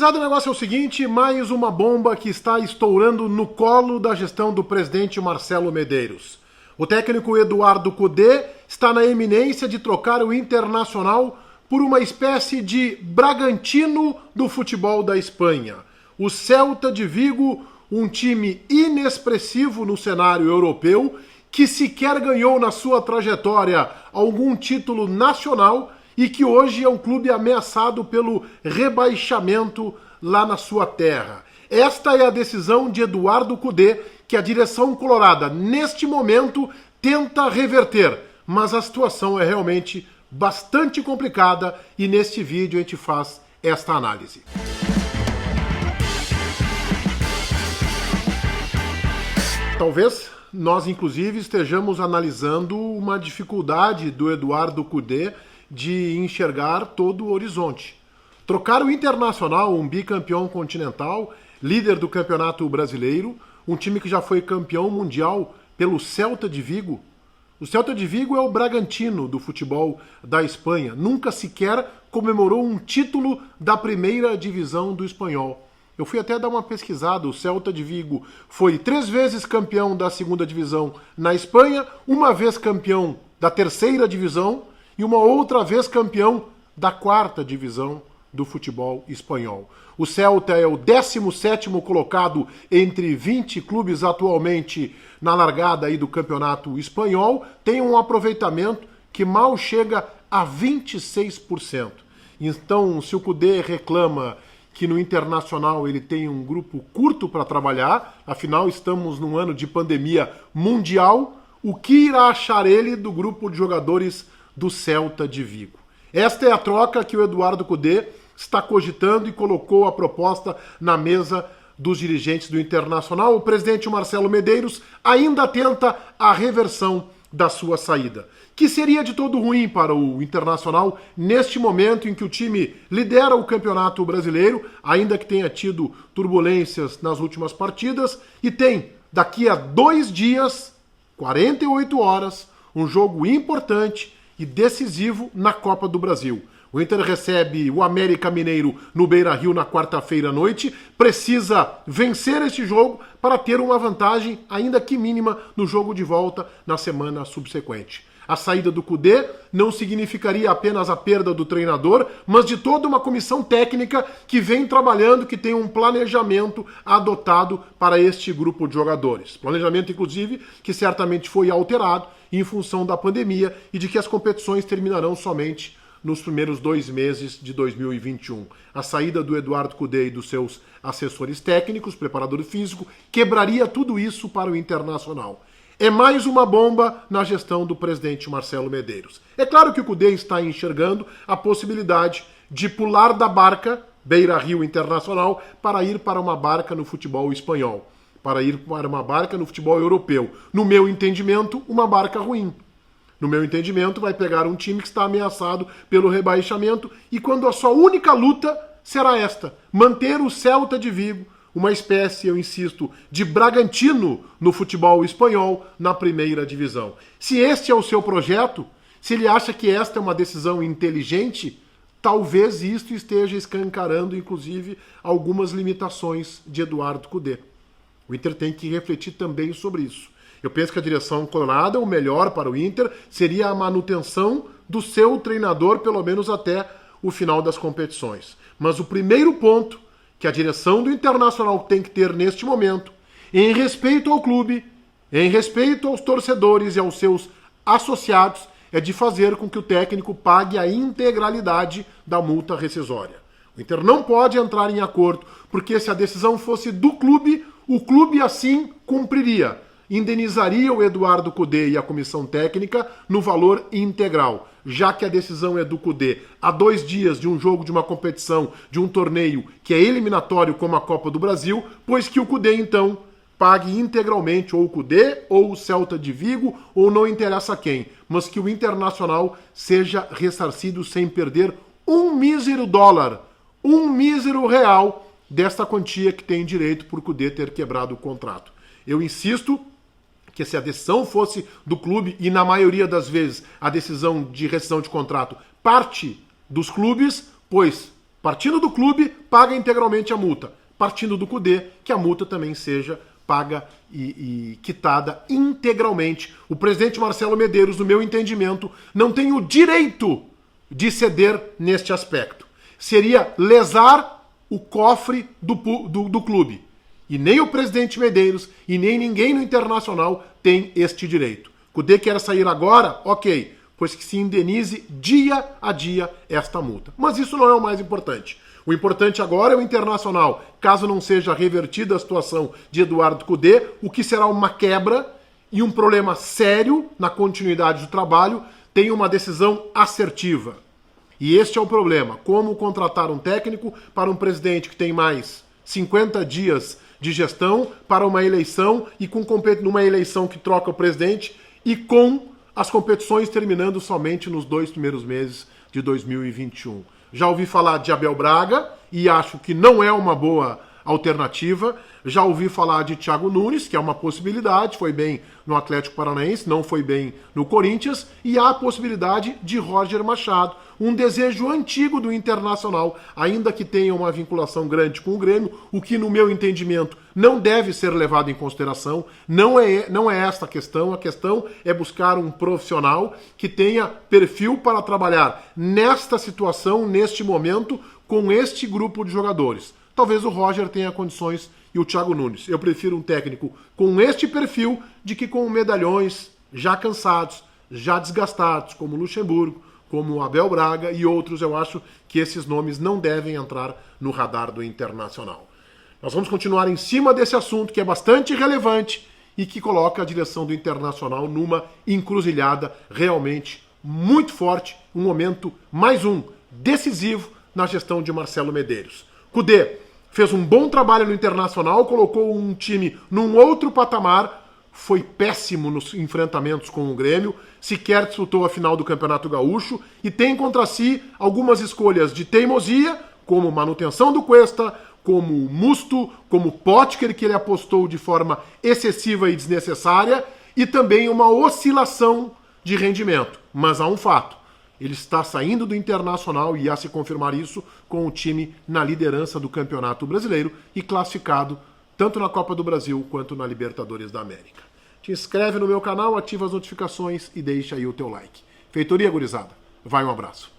Gurizada, o negócio é o seguinte, mais uma bomba que está estourando no colo da gestão do presidente Marcelo Medeiros. O técnico Eduardo Cudê está na iminência de trocar o Internacional por uma espécie de Bragantino do futebol da Espanha. O Celta de Vigo, um time inexpressivo no cenário europeu, que sequer ganhou na sua trajetória algum título nacional e que hoje é um clube ameaçado pelo rebaixamento lá na sua terra. Esta é a decisão de Eduardo Cudê, que a direção colorada, neste momento, tenta reverter. Mas a situação é realmente bastante complicada e neste vídeo a gente faz esta análise. Talvez nós, inclusive, estejamos analisando uma dificuldade do Eduardo Cudê de enxergar todo o horizonte. Trocar o Internacional, um bicampeão continental, líder do Campeonato Brasileiro, um time que já foi campeão mundial pelo Celta de Vigo. O Celta de Vigo é o Bragantino do futebol da Espanha. Nunca sequer comemorou um título da primeira divisão do espanhol. Eu fui até dar uma pesquisada. O Celta de Vigo foi 3 vezes campeão da segunda divisão na Espanha, uma vez campeão da terceira divisão e uma outra vez campeão da quarta divisão do futebol espanhol. O Celta é o 17º colocado entre 20 clubes atualmente na largada aí do campeonato espanhol, tem um aproveitamento que mal chega a 26%. Então, se o Cudê reclama que no Internacional ele tem um grupo curto para trabalhar, afinal estamos num ano de pandemia mundial, o que irá achar ele do grupo de jogadores do Celta de Vigo? Esta é a troca que o Eduardo Cudê está cogitando e colocou a proposta na mesa dos dirigentes do Internacional. O presidente Marcelo Medeiros ainda tenta a reversão da sua saída, que seria de todo ruim para o Internacional neste momento em que o time lidera o Campeonato Brasileiro, ainda que tenha tido turbulências nas últimas partidas, e tem, daqui a 2 dias, 48 horas, um jogo importante e decisivo na Copa do Brasil. O Inter recebe o América Mineiro no Beira-Rio na quarta-feira à noite, precisa vencer este jogo para ter uma vantagem, ainda que mínima, no jogo de volta na semana subsequente. A saída do Cudê não significaria apenas a perda do treinador, mas de toda uma comissão técnica que vem trabalhando, que tem um planejamento adotado para este grupo de jogadores. Planejamento, inclusive, que certamente foi alterado em função da pandemia e de que as competições terminarão somente nos primeiros 2 meses de 2021. A saída do Eduardo Cudê e dos seus assessores técnicos, preparador físico, quebraria tudo isso para o Internacional. É mais uma bomba na gestão do presidente Marcelo Medeiros. É claro que o Cudê está enxergando a possibilidade de pular da barca Beira-Rio Internacional para ir para uma barca no futebol espanhol, para ir para uma barca no futebol europeu. No meu entendimento, uma barca ruim. No meu entendimento, vai pegar um time que está ameaçado pelo rebaixamento e quando a sua única luta será esta, manter o Celta de Vigo, uma espécie, eu insisto, de Bragantino no futebol espanhol na primeira divisão. Se este é o seu projeto, se ele acha que esta é uma decisão inteligente, talvez isto esteja escancarando, inclusive, algumas limitações de Eduardo Cudê. O Inter tem que refletir também sobre isso. Eu penso que a direção colorada, o melhor para o Inter, seria a manutenção do seu treinador, pelo menos até o final das competições. Mas o primeiro ponto que a direção do Internacional tem que ter neste momento, em respeito ao clube, em respeito aos torcedores e aos seus associados, é de fazer com que o técnico pague a integralidade da multa rescisória. O Inter não pode entrar em acordo, porque se a decisão fosse do clube, o clube assim cumpriria. Indenizaria o Eduardo Cudê e a comissão técnica no valor integral, já que a decisão é do Cudê há 2 dias de um jogo, de uma competição, de um torneio que é eliminatório como a Copa do Brasil, pois que o Cudê então pague integralmente ou o Cudê ou o Celta de Vigo ou não interessa quem, mas que o Internacional seja ressarcido sem perder um mísero dólar, um mísero real desta quantia que tem direito por Cudê ter quebrado o contrato. Eu insisto que se a decisão fosse do clube, e na maioria das vezes a decisão de rescisão de contrato parte dos clubes, pois Partindo do clube, paga integralmente a multa. Partindo do CUDE, que a multa também seja paga e quitada integralmente. O presidente Marcelo Medeiros, no meu entendimento, não tem o direito de ceder neste aspecto. Seria lesar o cofre do clube. E nem o presidente Medeiros e nem ninguém no Internacional tem este direito. CUDE quer sair agora? Ok, pois que se indenize dia a dia esta multa. Mas isso não é o mais importante. O importante agora é o Internacional, caso não seja revertida a situação de Eduardo CUDE, o que será uma quebra e um problema sério na continuidade do trabalho, tem uma decisão assertiva. E este é o problema. Como contratar um técnico para um presidente que tem mais 50 dias de gestão para uma eleição e numa eleição que troca o presidente e com as competições terminando somente nos 2 primeiros meses de 2021. Já ouvi falar de Abel Braga e acho que não é uma boa alternativa. Já ouvi falar de Thiago Nunes, que é uma possibilidade, foi bem no Atlético Paranaense, não foi bem no Corinthians, e há a possibilidade de Roger Machado, um desejo antigo do Internacional, ainda que tenha uma vinculação grande com o Grêmio, o que no meu entendimento não deve ser levado em consideração, não é esta a questão é buscar um profissional que tenha perfil para trabalhar nesta situação, neste momento, com este grupo de jogadores. Talvez o Roger tenha condições e o Thiago Nunes. Eu prefiro um técnico com este perfil de que com medalhões já cansados, já desgastados, como Luxemburgo, como Abel Braga e outros. Eu acho que esses nomes não devem entrar no radar do Internacional. Nós vamos continuar em cima desse assunto que é bastante relevante e que coloca a direção do Internacional numa encruzilhada realmente muito forte, um momento mais decisivo na gestão de Marcelo Medeiros. CUDE fez um bom trabalho no Internacional, colocou um time num outro patamar, foi péssimo nos enfrentamentos com o Grêmio, sequer disputou a final do Campeonato Gaúcho e tem contra si algumas escolhas de teimosia, como manutenção do Cuesta, como Musto, como Potker, que ele apostou de forma excessiva e desnecessária, e também uma oscilação de rendimento. Mas há um fato. Ele está saindo do Internacional e a se confirmar isso com o time na liderança do Campeonato Brasileiro e classificado tanto na Copa do Brasil quanto na Libertadores da América. Te inscreve no meu canal, ativa as notificações e deixa aí o teu like. Feitoria, gurizada. Vai, um abraço.